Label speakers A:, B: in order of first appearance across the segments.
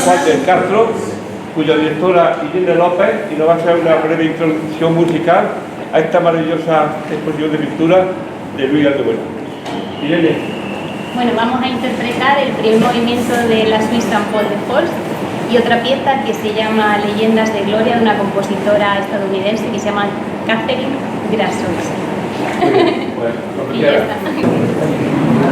A: Juan del Castro, cuya directora Irene López, y nos va a hacer una breve introducción musical a esta maravillosa exposición de pintura de Luis Galdebuena. Irene.
B: Bueno, vamos a interpretar el primer movimiento de la Suite Saint Paul de Holst y otra pieza que se llama Leyendas de Gloria, de una compositora estadounidense que se llama Catherine Grassos.
A: Bueno, lo que
B: Y ya
A: quieras.
B: está.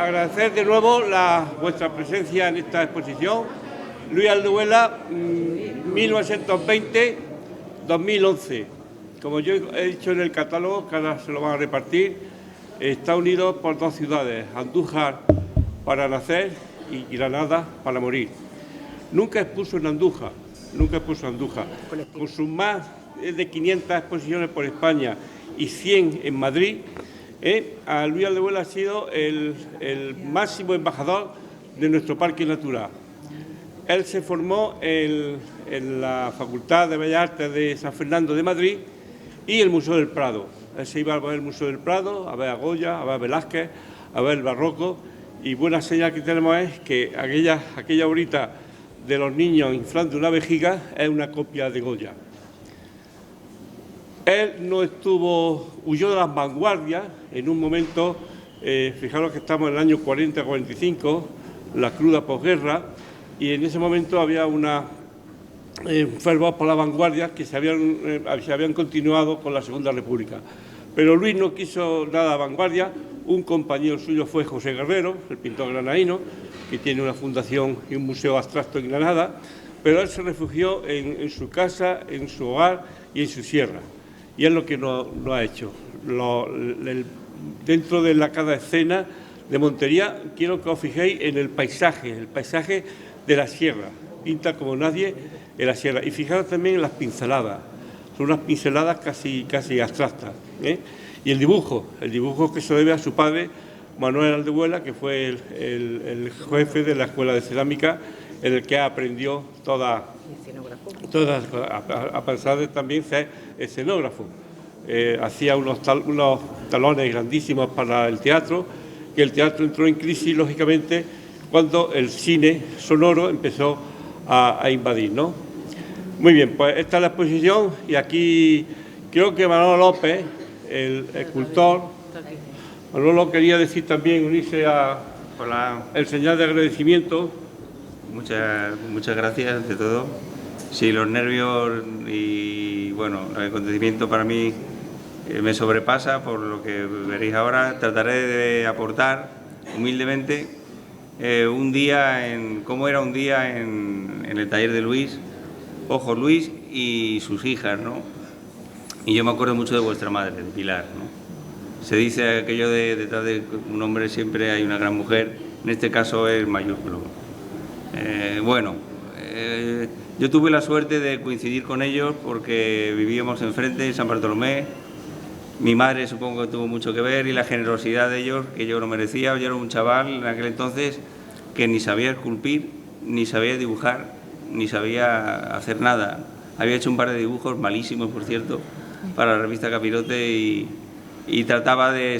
A: agradecer de nuevo vuestra presencia en esta exposición. Luis Aldehuela, 1920-2011. Como yo he dicho en el catálogo, que ahora se lo van a repartir, está unido por dos ciudades, Andújar para nacer y Granada para morir. Nunca expuso en Andújar, Con sus más de 500 exposiciones por España y 100 en Madrid, a Luis Aldehuela ha sido el máximo embajador de nuestro parque natural. Él se formó en la Facultad de Bellas Artes de San Fernando de Madrid y el Museo del Prado. Él se iba a ver el Museo del Prado, a ver a Goya, a ver a Velázquez, a ver el barroco, y buena señal que tenemos es que aquella obrita de los niños inflando una vejiga es una copia de Goya. Él no huyó de las vanguardias en un momento, fijaros que estamos en el año 40-45, la cruda posguerra, y en ese momento había un fervor por las vanguardias que se habían continuado con la Segunda República. Pero Luis no quiso nada de vanguardia. Un compañero suyo fue José Guerrero, el pintor granadino, que tiene una fundación y un museo abstracto en Granada, pero él se refugió en su casa, en su hogar y en su sierra. Y es lo que lo ha hecho. Dentro de cada escena de Montería, quiero que os fijéis en el paisaje de la sierra. Pinta como nadie en la sierra. Y fijaros también en las pinceladas. Son unas pinceladas casi abstractas. Y el dibujo que se debe a su padre, Manuel Aldehuela, que fue el jefe de la Escuela de Cerámica, en el que aprendió todas a pesar de también ser escenógrafo. Hacía unos talones grandísimos para el teatro, que el teatro entró en crisis, lógicamente, cuando el cine sonoro empezó a invadir, ¿no? Muy bien, pues esta es la exposición y aquí creo que Manolo López, el escultor, Manolo quería decir también, unirse a el señal de agradecimiento.
C: Muchas gracias ante todo. Sí, los nervios y bueno, el acontecimiento para mí me sobrepasa por lo que veréis ahora. Trataré de aportar humildemente cómo era un día en el taller de Luis, Luis y sus hijas, ¿no? Y yo me acuerdo mucho de vuestra madre, de Pilar, ¿no? Se dice aquello de detrás de un hombre siempre hay una gran mujer, en este caso es mayúsculo. Yo tuve la suerte de coincidir con ellos porque vivíamos enfrente en San Bartolomé. Mi madre supongo que tuvo mucho que ver y la generosidad de ellos, que yo no merecía. Yo era un chaval en aquel entonces que ni sabía esculpir, ni sabía dibujar, ni sabía hacer nada. Había hecho un par de dibujos, malísimos por cierto, para la revista Capirote y trataba de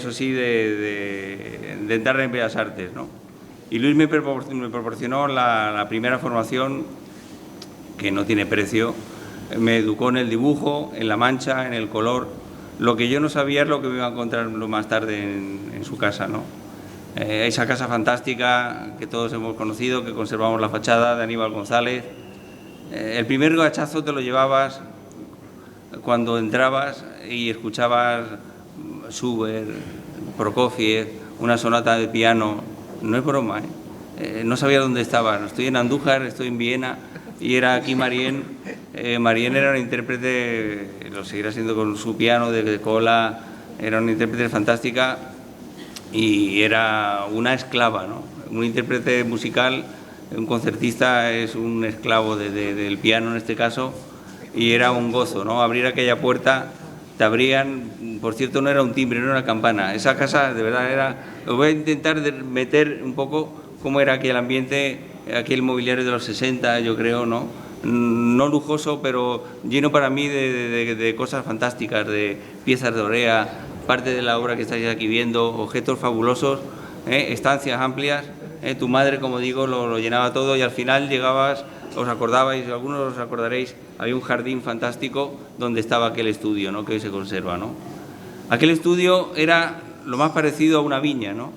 C: entrar en Bellas Artes, ¿no? Y Luis me proporcionó la primera formación que no tiene precio. Me educó en el dibujo, en la mancha, en el color. Lo que yo no sabía es lo que me iba a encontrar más tarde en su casa, ¿no? Esa casa fantástica que todos hemos conocido, que conservamos la fachada, de Aníbal González. El primer gachazo te lo llevabas cuando entrabas y escuchabas Schubert, Prokofiev, una sonata de piano. No es broma, no sabía dónde estaba. Estoy en Andújar, estoy en Viena y era aquí Marién. Marién era una intérprete, lo seguirá siendo con su piano de cola, era una intérprete fantástica y era una esclava, ¿no? Un intérprete musical, un concertista es un esclavo del piano en este caso y era un gozo, ¿no? Abrir aquella puerta, te abrían, por cierto no era un timbre, no era una campana, esa casa de verdad era, os voy a intentar meter un poco cómo era aquel ambiente, aquel mobiliario de los 60 yo creo, ¿no? No lujoso, pero lleno para mí de cosas fantásticas, de piezas de Orea, parte de la obra que estáis aquí viendo, objetos fabulosos, estancias amplias. Tu madre, como digo, lo llenaba todo y al final llegabas, os acordabais, algunos os acordaréis, había un jardín fantástico donde estaba aquel estudio, ¿no? Que hoy se conserva, ¿no? Aquel estudio era lo más parecido a una viña, ¿no?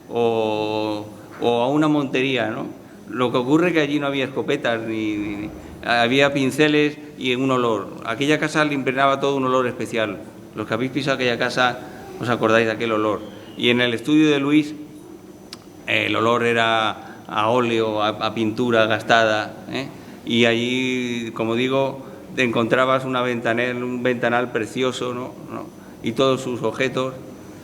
C: O a una montería, ¿no? Lo que ocurre es que allí no había escopetas, ni había pinceles y un olor. Aquella casa le impregnaba todo un olor especial. Los que habéis pisado aquella casa os acordáis de aquel olor. Y en el estudio de Luis el olor era a óleo, a pintura gastada, y allí, como digo, te encontrabas un ventanal precioso, ¿no? Y todos sus objetos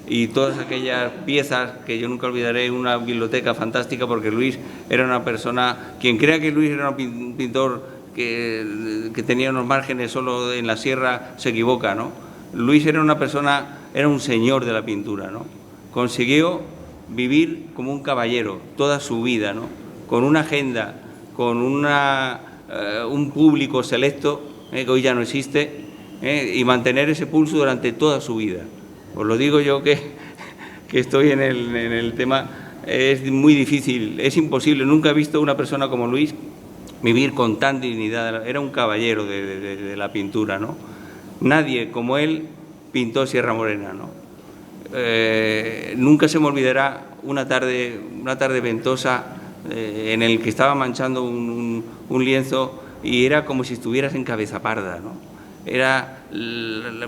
C: y todas aquellas piezas que yo nunca olvidaré, una biblioteca fantástica, porque Luis era una persona, quien crea que Luis era un pintor que tenía unos márgenes solo en la sierra, se equivoca, ¿no? Luis era una persona, era un señor de la pintura, ¿no? Consiguió vivir como un caballero toda su vida, ¿no? Con una agenda, con un público selecto, que hoy ya no existe, y mantener ese pulso durante toda su vida. Os lo digo yo que estoy en el tema, es muy difícil, es imposible. Nunca he visto una persona como Luis vivir con tan dignidad. Era un caballero de la pintura, ¿no? Nadie como él pintó Sierra Morena, ¿no? Nunca se me olvidará una tarde ventosa en el que estaba manchando un lienzo y era como si estuvieras en Cabezaparda, ¿no? Era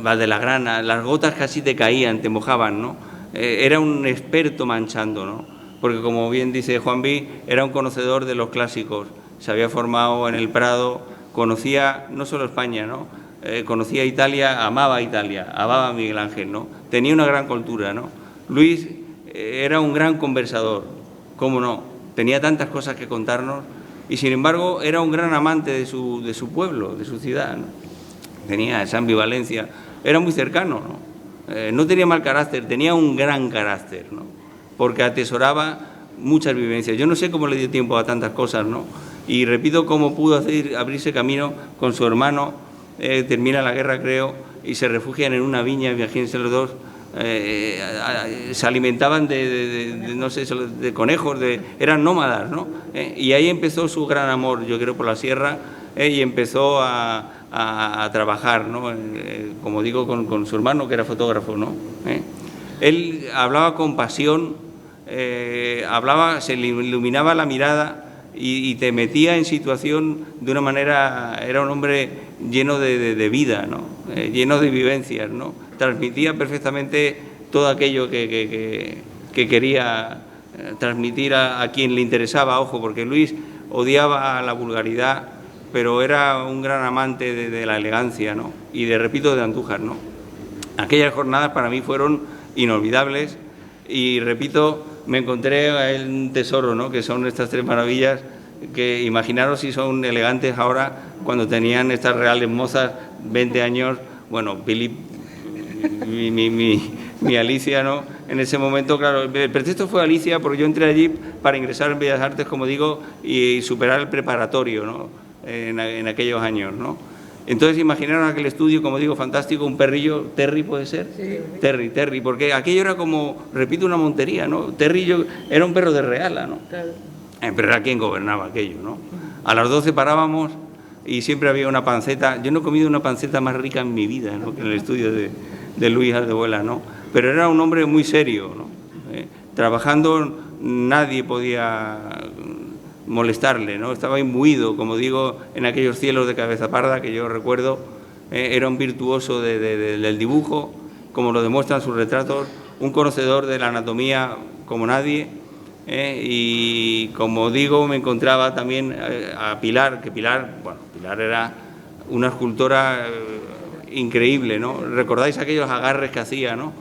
C: Valdelagrana, las gotas casi te caían, te mojaban, ¿no? Era un experto manchando, ¿no? Porque, como bien dice Juan B., era un conocedor de los clásicos, se había formado en el Prado, conocía no solo España, ¿no? Conocía Italia, amaba a Miguel Ángel, ¿no? Tenía una gran cultura, ¿no? Luis era un gran conversador, ¿cómo no? Tenía tantas cosas que contarnos y, sin embargo, era un gran amante de su pueblo, de su ciudad, ¿no? Tenía esa ambivalencia, era muy cercano, ¿no? No tenía mal carácter, tenía un gran carácter, ¿no? Porque atesoraba muchas vivencias. Yo no sé cómo le dio tiempo a tantas cosas, ¿no? Y repito cómo pudo abrirse camino con su hermano, termina la guerra, creo, y se refugian en una viña, imagínense los dos, se alimentaban no sé, de conejos, eran nómadas, ¿no? Y ahí empezó su gran amor, yo creo, por la sierra, y empezó a trabajar, ¿no? Como digo, con su hermano, que era fotógrafo, ¿no? Él hablaba con pasión, se le iluminaba la mirada y te metía en situación de una manera. Era un hombre lleno de vida, ¿no? Lleno de vivencias, ¿no? Transmitía perfectamente todo aquello que quería transmitir a quien le interesaba, ojo, porque Luis odiaba la vulgaridad, pero era un gran amante de la elegancia, ¿no? Y repito, de Andújar, ¿no? Aquellas jornadas para mí fueron inolvidables y, repito, me encontré un tesoro, ¿no? Que son estas tres maravillas, que imaginaros si son elegantes ahora, cuando tenían estas reales mozas, 20 años, bueno, Philip, mi Alicia, ¿no? En ese momento, claro, el pretexto fue Alicia, porque yo entré allí para ingresar en Bellas Artes, como digo, y superar el preparatorio, ¿no? En aquellos años, ¿no? Entonces, imaginaron aquel estudio, como digo, fantástico, un perrillo, Terry, ¿puede ser? Sí. Terry, porque aquello era como, repito, una montería, ¿no? Terry era un perro de Reala, ¿no? Claro. Pero era quien gobernaba aquello, ¿no? A las 12 parábamos y siempre había una panceta. Yo no he comido una panceta más rica en mi vida, ¿no? Que en el estudio de Luis Aldehuela, ¿no? Pero era un hombre muy serio, ¿no? Trabajando nadie podía molestarle, ¿no? Estaba imbuido, como digo, en aquellos cielos de Cabezaparda que yo recuerdo. Era un virtuoso del dibujo, como lo demuestran sus retratos, un conocedor de la anatomía como nadie, y, como digo, me encontraba también a Pilar, que Pilar era una escultora increíble, ¿no? ¿Recordáis aquellos agarres que hacía, no?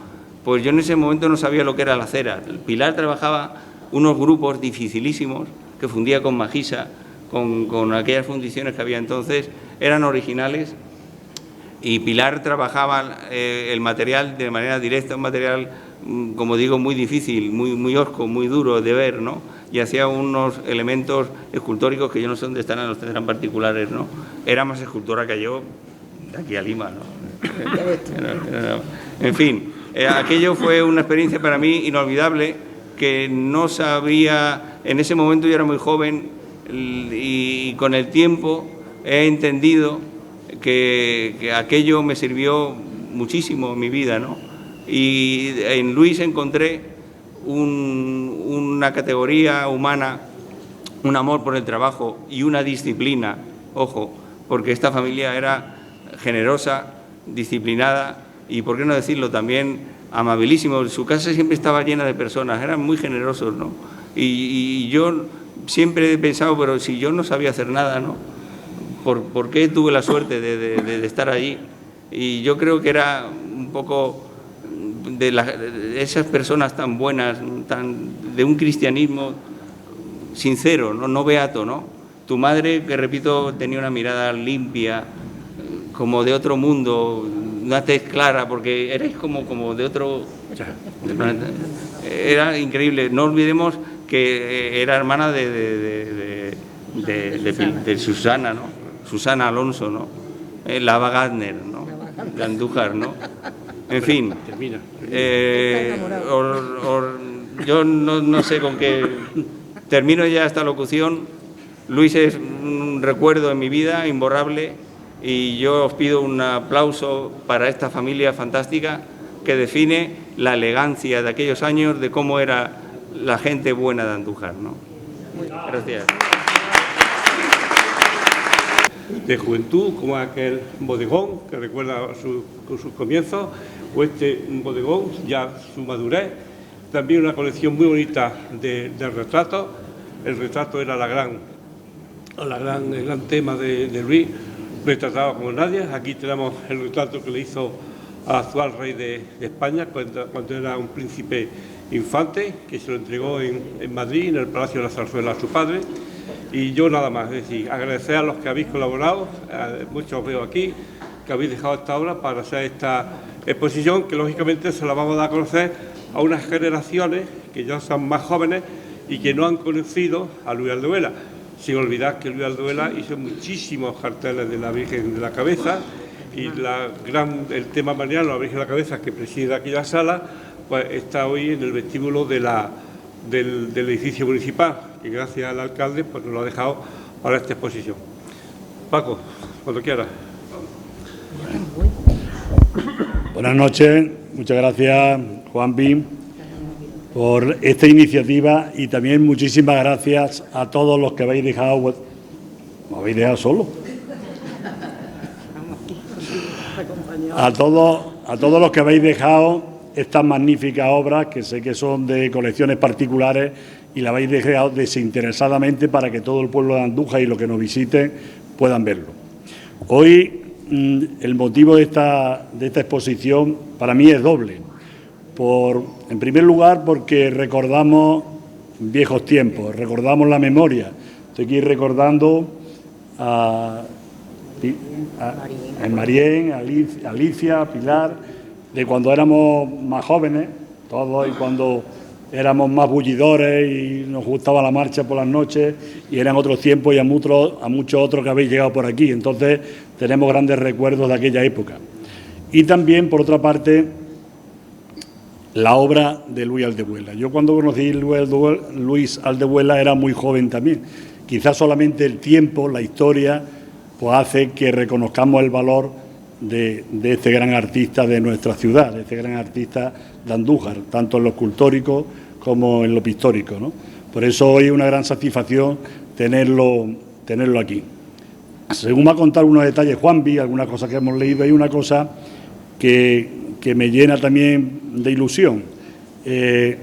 C: Pues yo en ese momento no sabía lo que era la cera. Pilar trabajaba unos grupos dificilísimos que fundía con magisa, con aquellas fundiciones que había entonces, eran originales, y Pilar trabajaba el material de manera directa, un material, como digo, muy difícil, muy hosco, muy duro de ver, ¿no? Y hacía unos elementos escultóricos que yo no sé dónde estarán, los tendrán particulares, ¿no? Era más escultora que yo, de aquí a Lima, ¿no? En fin, aquello fue una experiencia para mí inolvidable, que no sabía, en ese momento yo era muy joven, y con el tiempo he entendido que aquello me sirvió muchísimo en mi vida, ¿no? Y en Luis encontré una categoría humana, un amor por el trabajo y una disciplina, ojo, porque esta familia era generosa, disciplinada y, por qué no decirlo, también amabilísimo. Su casa siempre estaba llena de personas, eran muy generosos, ¿no? Y yo siempre he pensado, pero si yo no sabía hacer nada, ¿no? ¿Por qué tuve la suerte de estar allí? Y yo creo que era un poco de esas personas tan buenas, de un cristianismo sincero, no beato, ¿no? Tu madre, que repito, tenía una mirada limpia, como de otro mundo, una tez clara, porque erais como de otro planeta. Era increíble. No olvidemos que era hermana de Susana, ¿no? Susana Alonso, ¿no? Lava Gardner, ¿no? De Andújar, ¿no? En fin, yo no sé con qué termino ya esta locución. Luis es un recuerdo en mi vida imborrable y yo os pido un aplauso para esta familia fantástica que define la elegancia de aquellos años, de cómo era la gente buena de Andújar, ¿no? Gracias.
A: De juventud, como aquel bodegón que recuerda sus comienzos, o este bodegón, ya su madurez. También una colección muy bonita de retratos. El retrato era el gran tema de Luis, retratado como nadie. Aquí tenemos el retrato que le hizo al actual rey de España cuando era un príncipe infante, que se lo entregó en Madrid, en el Palacio de la Zarzuela, a su padre. Y yo nada más, es decir, agradecer a los que habéis colaborado, muchos veo aquí, que habéis dejado esta obra para hacer esta exposición, que lógicamente se la vamos a dar a conocer a unas generaciones que ya son más jóvenes y que no han conocido a Luis Aldehuela. Sin olvidar que Luis Aldehuela hizo muchísimos carteles de la Virgen de la Cabeza y el tema mariano, la Virgen de la Cabeza, que preside aquella sala, pues está hoy en el vestíbulo del edificio municipal, que gracias al alcalde pues nos lo ha dejado para esta exposición. Paco, cuando quieras.
D: Buenas noches, muchas gracias, Juanvi, por esta iniciativa y también muchísimas gracias a todos los que habéis dejado. ¿Me habéis dejado solo? A todos los que habéis dejado estas magníficas obras, que sé que son de colecciones particulares, y la habéis dejado desinteresadamente para que todo el pueblo de Andújar y los que nos visiten puedan verlo. Hoy el motivo de esta exposición para mí es doble. En primer lugar, porque recordamos viejos tiempos, recordamos la memoria. Estoy aquí recordando a Marién, a Alicia, a Pilar, de cuando éramos más jóvenes, todos, y cuando éramos más bullidores y nos gustaba la marcha por las noches, y eran otros tiempos, y a muchos otros que habéis llegado por aquí. Entonces tenemos grandes recuerdos de aquella época. Y también, por otra parte, la obra de Luis Aldehuela. Yo cuando conocí a Luis Aldehuela era muy joven también. Quizás solamente el tiempo, la historia, pues hace que reconozcamos el valor de este gran artista de nuestra ciudad, de este gran artista de Andújar, tanto en lo escultórico como en lo pictórico, ¿no? Por eso hoy es una gran satisfacción tenerlo aquí. Según me ha contado unos detalles Juanvi, algunas cosas que hemos leído, hay una cosa que me llena también de ilusión. Él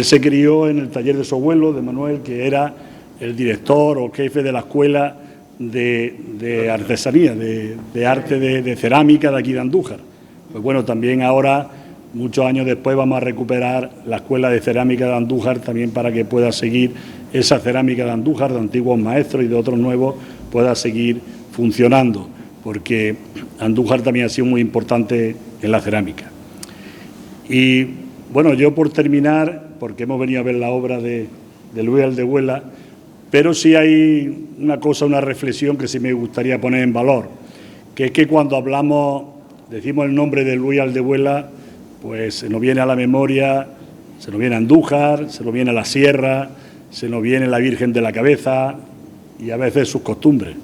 D: se crió en el taller de su abuelo, de Manuel, que era el director o jefe de la escuela de artesanía, de arte de cerámica de aquí de Andújar. Pues bueno, también ahora, muchos años después, vamos a recuperar la escuela de cerámica de Andújar también para que pueda seguir esa cerámica de Andújar, de antiguos maestros y de otros nuevos, pueda seguir funcionando, porque Andújar también ha sido muy importante en la cerámica. Y bueno, yo por terminar, porque hemos venido a ver la obra de Luis Aldehuela, pero sí hay una cosa, una reflexión que sí me gustaría poner en valor, que es que cuando decimos el nombre de Luis Aldehuela, pues se nos viene a la memoria, se nos viene a Andújar, se nos viene a la Sierra, se nos viene la Virgen de la Cabeza y a veces sus costumbres.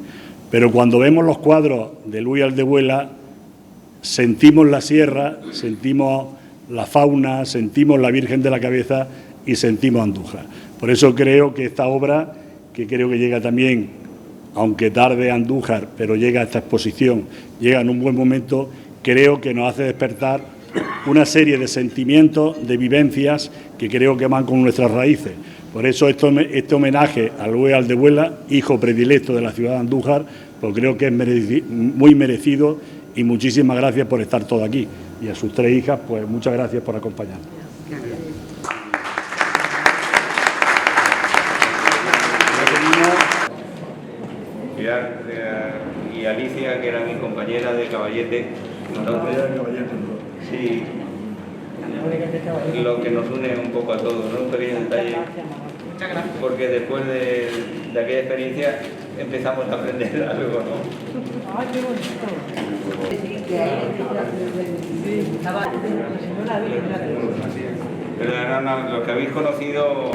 D: Pero cuando vemos los cuadros de Luis Aldehuela, sentimos la Sierra, sentimos la fauna, sentimos la Virgen de la Cabeza y sentimos Andújar. Por eso creo que esta obra, que creo que llega también, aunque tarde a Andújar, pero llega a esta exposición, llega en un buen momento, creo que nos hace despertar una serie de sentimientos, de vivencias que creo que van con nuestras raíces. Por eso este homenaje a Luis Aldehuela, hijo predilecto de la ciudad de Andújar, pues creo que es muy merecido, y muchísimas gracias por estar todos aquí. Y a sus 3 hijas, pues muchas gracias por acompañarnos.
C: Y Alicia, que era mi compañera de caballete. Sí, lo que nos une un poco a todos, ¿no? Un pequeño detalle. Porque después de aquella experiencia empezamos a aprender algo, ¿no?
E: ¡Ay, qué bonito!
C: Pero los que habéis conocido...